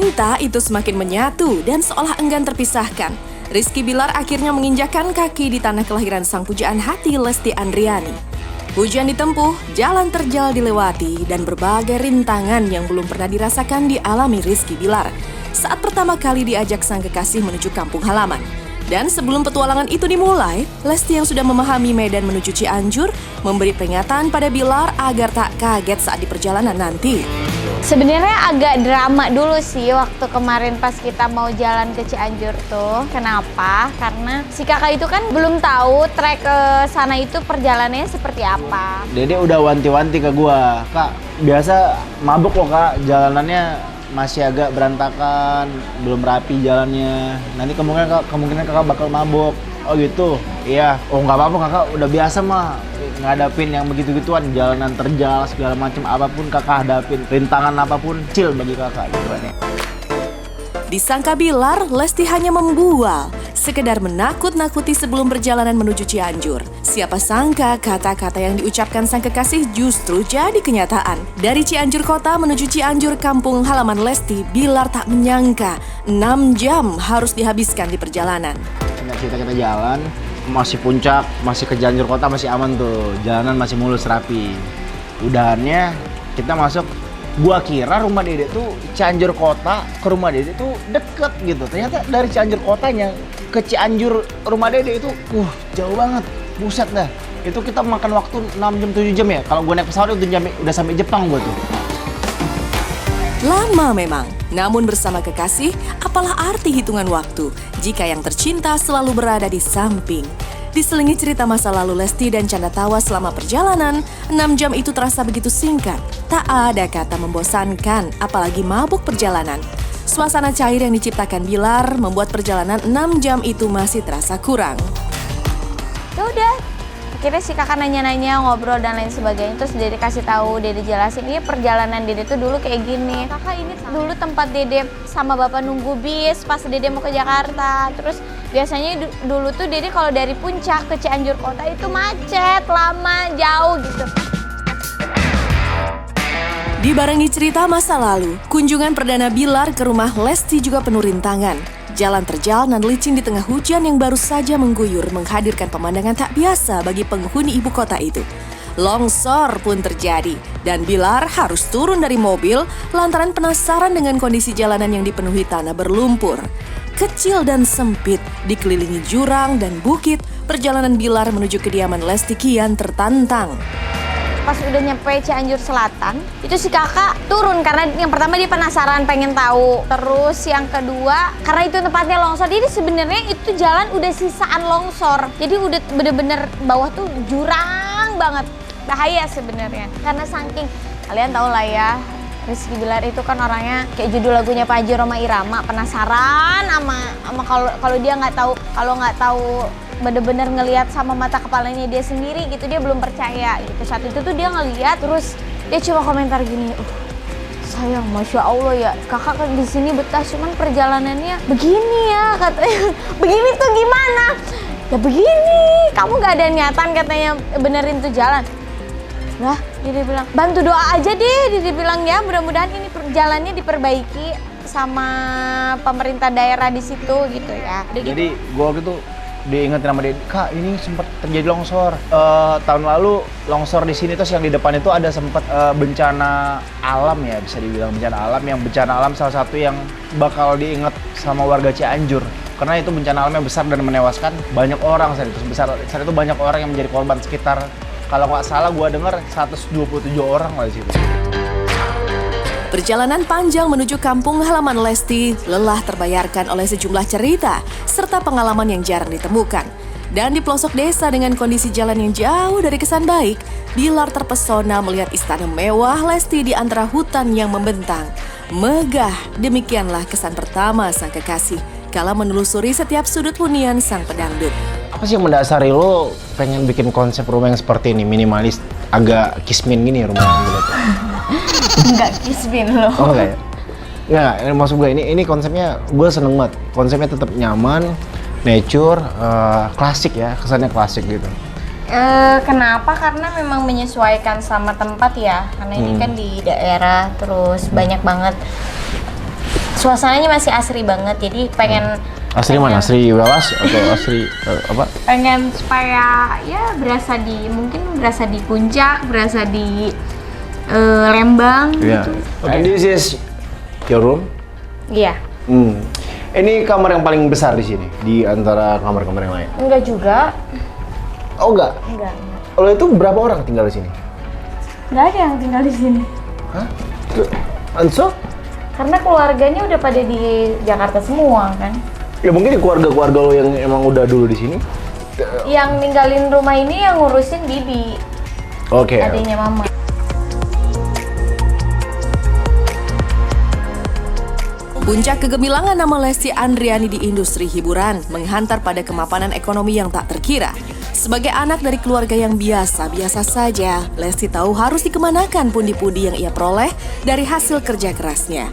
Cinta itu semakin menyatu dan seolah enggan terpisahkan. Rizky Bilar akhirnya menginjakkan kaki di tanah kelahiran sang pujaan hati Lesti Andriani. Hujan ditempuh, jalan terjal dilewati, dan berbagai rintangan yang belum pernah dirasakan dialami Rizky Bilar saat pertama kali diajak sang kekasih menuju kampung halaman. Dan sebelum petualangan itu dimulai, Lesti yang sudah memahami medan menuju Cianjur memberi peringatan pada Bilar agar tak kaget saat di perjalanan nanti. Sebenarnya agak drama dulu sih waktu kemarin pas kita mau jalan ke Cianjur tuh. Kenapa? Karena si kakak itu kan belum tahu trek ke sana itu perjalanannya seperti apa. Dede udah wanti-wanti ke gua, Kak, biasa mabuk loh Kak, jalanannya masih agak berantakan, belum rapi jalannya. Nanti kemungkinan kakak bakal mabuk. Oh gitu? Iya. Oh nggak apa-apa kakak, udah biasa mah ngadapin yang begitu-gituan, jalanan terjal segala macam apapun kakak hadapin, rintangan apapun chill bagi kakak gitu kan ya. Disangka Bilar, Lesti hanya membual, sekedar menakut-nakuti sebelum perjalanan menuju Cianjur. Siapa sangka kata-kata yang diucapkan sang kekasih justru jadi kenyataan. Dari Cianjur kota menuju Cianjur kampung halaman Lesti, Bilar tak menyangka 6 jam harus dihabiskan di perjalanan. Kita jalan, masih puncak, masih ke Cianjur kota masih aman tuh, jalanan masih mulus rapi. Udahannya kita masuk, gua kira rumah Dede tuh Cianjur kota ke rumah Dede tuh deket gitu. Ternyata dari Cianjur kotanya ke Cianjur rumah Dede itu jauh banget. Buset dah. Itu kita makan waktu 6 jam 7 jam ya. Kalau gua naik pesawat itu udah sampai Jepang gua tuh. Lama memang, namun bersama kekasih, apalah arti hitungan waktu jika yang tercinta selalu berada di samping. Diselingi cerita masa lalu Lesti dan canda tawa selama perjalanan, 6 jam itu terasa begitu singkat. Tak ada kata membosankan, apalagi mabuk perjalanan. Suasana cair yang diciptakan Bilar membuat perjalanan 6 jam itu masih terasa kurang. Ya udah, akhirnya si kakak nanya-nanya, ngobrol dan lain sebagainya. Terus Dede kasih tahu, Dede jelasin, ini perjalanan Dede tuh dulu kayak gini. Kakak, ini dulu tempat Dede sama bapak nunggu bis pas Dede mau ke Jakarta. Terus biasanya dulu tuh Dede kalau dari puncak ke Cianjur kota itu macet, lama, jauh gitu. Dibarengi cerita masa lalu, kunjungan perdana Bilar ke rumah Lesti juga penuh rintangan. Jalan terjal dan licin di tengah hujan yang baru saja mengguyur menghadirkan pemandangan tak biasa bagi penghuni ibu kota itu. Longsor pun terjadi dan Bilar harus turun dari mobil lantaran penasaran dengan kondisi jalanan yang dipenuhi tanah berlumpur. Kecil dan sempit, dikelilingi jurang dan bukit, perjalanan Bilar menuju kediaman Lesti kian tertantang. Pas udah nyampe Cianjur Selatan, itu si kakak turun karena yang pertama dia penasaran pengen tahu. Terus yang kedua, karena itu tempatnya longsor, jadi sebenarnya itu jalan udah sisaan longsor. Jadi udah bener-bener bawah tuh jurang banget, bahaya sebenarnya. Karena saking, kalian tahu lah ya, Rizky Bilar itu kan orangnya kayak judul lagunya Pak Haji Rhoma Irama, penasaran sama kalau dia nggak tahu bener-bener ngelihat sama mata kepalanya dia sendiri gitu, dia belum percaya gitu. Saat itu tuh dia ngelihat, terus dia cuma komentar gini, sayang, masya Allah ya, kakak kan di sini betah, cuman perjalanannya begini ya katanya. Begini tuh gimana? Ya begini, kamu gak ada niatan katanya benerin tuh jalan. Lah, dia bilang bantu doa aja deh, dia bilang ya mudah-mudahan ini jalannya diperbaiki sama pemerintah daerah di situ gitu ya. Jadi gua gitu diingetin sama dia, Kak, ini sempat terjadi longsor. Tahun lalu longsor di sini terus yang di depan itu ada sempat bencana alam ya, bisa dibilang bencana alam. Yang bencana alam salah satu yang bakal diingat sama warga Cianjur. Karena itu bencana alamnya besar dan menewaskan banyak orang saat itu. Saat itu banyak orang yang menjadi korban, sekitar kalau nggak salah gua dengar 127 orang lah di situ. Perjalanan panjang menuju kampung halaman Lesti lelah terbayarkan oleh sejumlah cerita serta pengalaman yang jarang ditemukan. Dan di pelosok desa dengan kondisi jalan yang jauh dari kesan baik, Bilar terpesona melihat istana mewah Lesti di antara hutan yang membentang. Megah, demikianlah kesan pertama sang kekasih kala menelusuri setiap sudut hunian sang pedangdut. Apa sih yang mendasari lo pengen bikin konsep rumah yang seperti ini, minimalis, agak kismin gini rumah yang gitu? Enggak kismin loh. Oh enggak ya? Enggak, maksud gue ini konsepnya gue seneng banget. Konsepnya tetap nyaman, nature, klasik ya, kesannya klasik gitu. Kenapa? Karena memang menyesuaikan sama tempat ya. Karena ini kan di daerah, terus banyak banget suasananya masih asri banget, jadi pengen Asri mana? Asri Welas atau asri apa? pengen supaya ya mungkin berasa di puncak, berasa di Lembang Iya. gitu. Okay, this is your room. Iya. Ini kamar yang paling besar di sini di antara kamar-kamar yang lain. Enggak juga. Oh enggak? Enggak. Lo itu berapa orang tinggal di sini? Enggak ada yang tinggal di sini. Hah? Anso? Karena keluarganya udah pada di Jakarta semua kan. Ya mungkin keluarga-keluarga lo yang emang udah dulu di sini. Yang ninggalin rumah ini yang ngurusin Bibi, Oke. adiknya Mama. Puncak kegemilangan nama Lesti Andriani di industri hiburan menghantar pada kemapanan ekonomi yang tak terkira. Sebagai anak dari keluarga yang biasa-biasa saja, Lesti tahu harus dikemanakan pundi-pundi yang ia peroleh dari hasil kerja kerasnya.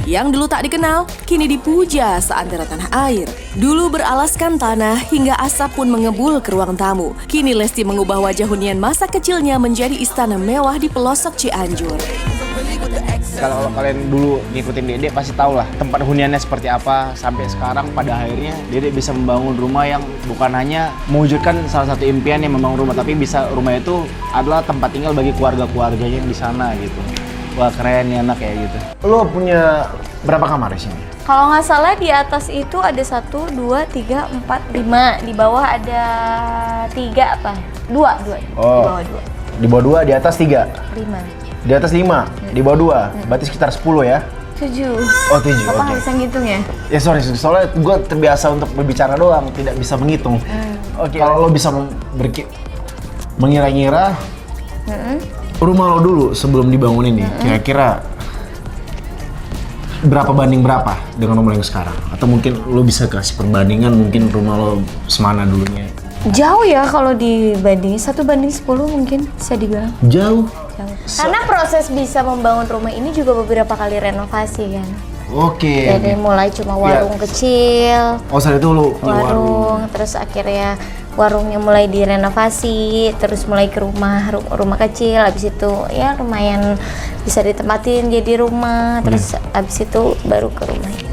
Yang dulu tak dikenal, kini dipuja seantero tanah air. Dulu beralaskan tanah hingga asap pun mengebul ke ruang tamu. Kini Lesti mengubah wajah hunian masa kecilnya menjadi istana mewah di pelosok Cianjur. Kalau kalian dulu ngikutin Dede pasti tahu lah tempat huniannya seperti apa. Sampai sekarang pada akhirnya Dede bisa membangun rumah yang bukan hanya mewujudkan salah satu impian yang membangun rumah, tapi bisa rumah itu adalah tempat tinggal bagi keluarga-keluarganya di sana gitu. Wah keren nih anak kayak gitu. Lo punya berapa kamar di sini? Kalau nggak salah di atas itu ada 1, 2, 3, 4, 5. Di bawah ada 3 apa? 2. Oh. Di bawah 2, di atas 3. 5. Di atas 5, di bawah 2. Berarti sekitar 10 ya? 7. Oh 7, Apa oke. nggak bisa ngitung ya? Ya sorry, soalnya gue terbiasa untuk berbicara doang, tidak bisa menghitung. Oke, kalau lo bisa mengira-ngira rumah lo dulu sebelum dibangun ini, kira-kira berapa banding berapa dengan rumah yang sekarang? Atau mungkin lo bisa kasih perbandingan mungkin rumah lo semana dulunya? Jauh ya kalau dibandingin, 1:10 mungkin bisa dibilang. Jauh? Jauh. Karena proses bisa membangun rumah ini juga beberapa kali renovasi kan. Oke. Jadi mulai cuma warung kecil, Oh saat itu lo punya warung, terus akhirnya warungnya mulai direnovasi, terus mulai ke rumah kecil, habis itu ya lumayan bisa ditempatin jadi rumah, terus habis itu baru ke rumah ini.